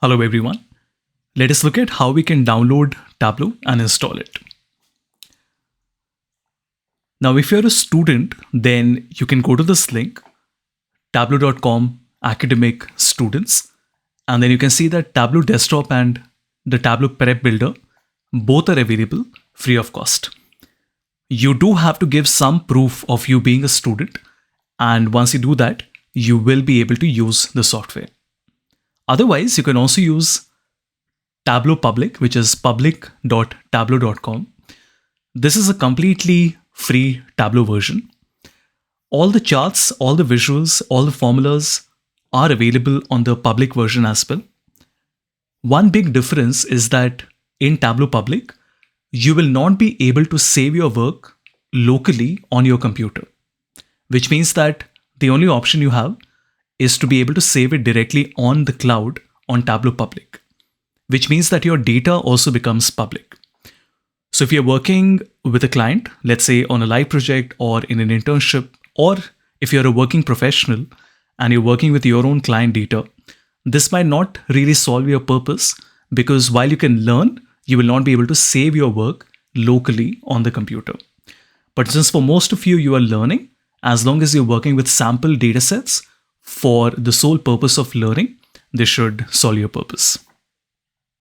Hello everyone. Let us look at how we can download Tableau and install it. Now, if you're a student, then you can go to this link, tableau.com academic students, and then you can see that Tableau desktop and the Tableau prep builder, both are available free of cost. You do have to give some proof of you being a student, and once you do that, you will be able to use the software. Otherwise, you can also use Tableau Public, which is public.tableau.com. This is a completely free Tableau version. All the charts, all the visuals, all the formulas are available on the public version as well. One big difference is that in Tableau Public, you will not be able to save your work locally on your computer, which means that the only option you have is to be able to save it directly on the cloud on Tableau Public, which means that your data also becomes public. So if you're working with a client, let's say on a live project or in an internship, or if you're a working professional and you're working with your own client data, this might not really solve your purpose, because while you can learn, you will not be able to save your work locally on the computer. But since for most of you, you are learning, as long as you're working with sample data sets for the sole purpose of learning, this should solve your purpose.